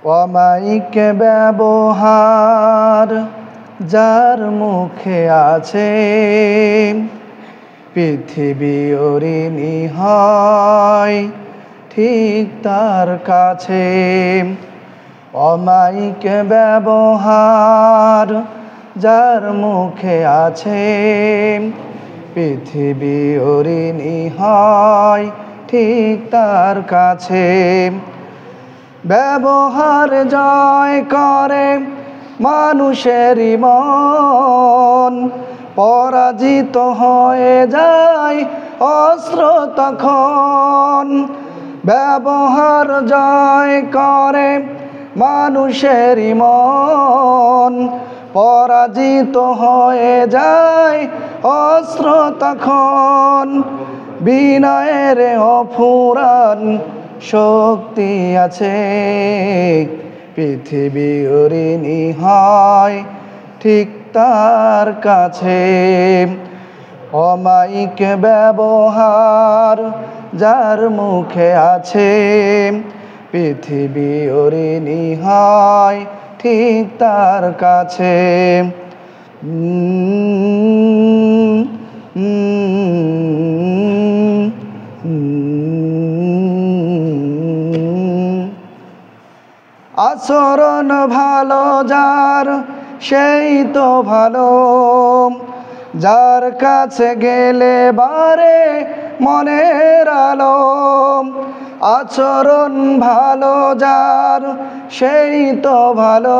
অমায়িক ব্যবহার যার মুখে আছে, পৃথিবী ঋণী হয় ঠিক তার কাছে। অমায়িক ব্যবহার যার মুখে আছে, পৃথিবী ঋণী হয় ঠিক তার কাছে। ব্যবহার জয় করে মানুষেরই মন, পরাজিত হয়ে যায় অস্ত্র তখন। ব্যবহার জয় করে মানুষেরই মন, পরাজিত হয়ে যায় অস্ত্র তখন। বিনয়ের অফুরান শক্তি আছে, পৃথিবী ঋণী হয় ঠিক তার কাছে। অমায়িক ব্যবহার যার মুখে আছে, পৃথিবী ঋণী হয় ঠিক তার কাছে। আচরণ ভালো যার সেই তো ভালো, যার কাছে গেলে বারে মনের আলো। আচরণ ভালো যার সেই তো ভালো,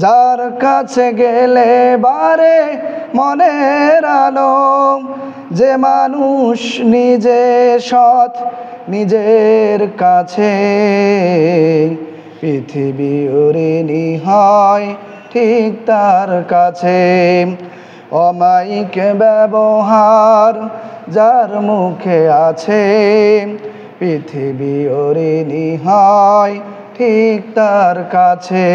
যার কাছে গেলে বারে মনের আলো। যে মানুষ নিজে সৎ নিজের কাছে, পৃথিবী ঋণী হয় ঠিক তার কাছে। অমায়িক ব্যবহার যার মুখে আছে, পৃথিবী ঋণী হয় ঠিক তার কাছে।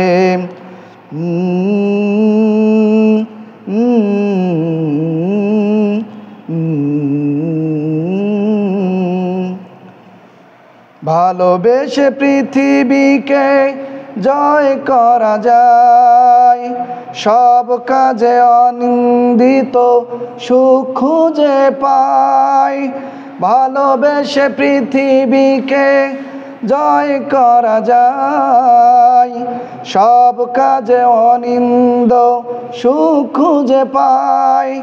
ভালোবেসে পৃথিবীকে জয় করা যায়, সব কাজে অনিন্দিত সুখ খুঁজে পায়। ভালোবেসে পৃথিবীকে জয় করা যায়, সব কাজে অনিন্দ সুখ খুঁজে পায়।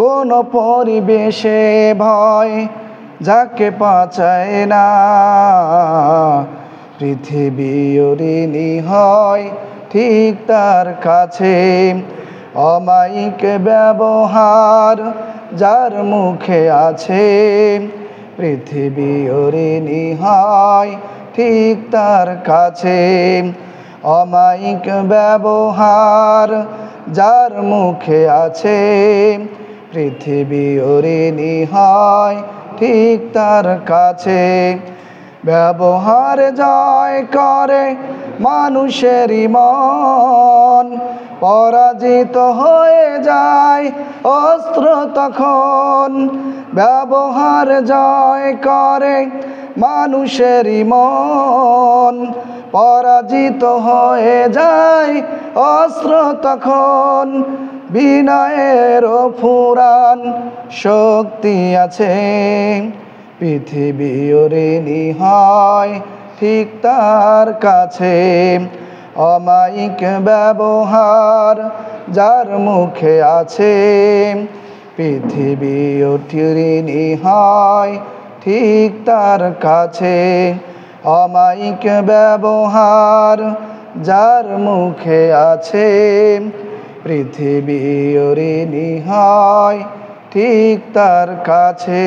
কোন পরিবেশে ভয় যাকে বাঁচায় না, পৃথিবী ঋণী হয় ঠিক তার কাছে। অমায়িক ব্যবহার যার মুখে আছে, পৃথিবী ঋণী হয় ঠিক তার কাছে। অমায়িক ব্যবহার যার মুখে আছে, পৃথিবী ঋণী হয় ঠিক তার কাছে। ব্যবহার জয় করে মানুষেরই মন, পরাজিত হয়ে যায় অস্ত্র তখন। ব্যবহার জয় করে মানুষেরই মন, পরাজিত হয়ে যায় অস্ত্র তখন। বিনয়ের ফুরান শক্তি আছে, পৃথিবী ঋণী হয় ঠিক তার কাছে। অমায়িক ব্যবহার যার মুখে আছে, পৃথিবী ঋণী হয় ঠিক তার কাছে। অমায়িক ব্যবহার যার মুখে আছে, পৃথিবী ঋণী হয় ঠিক তার কাছে।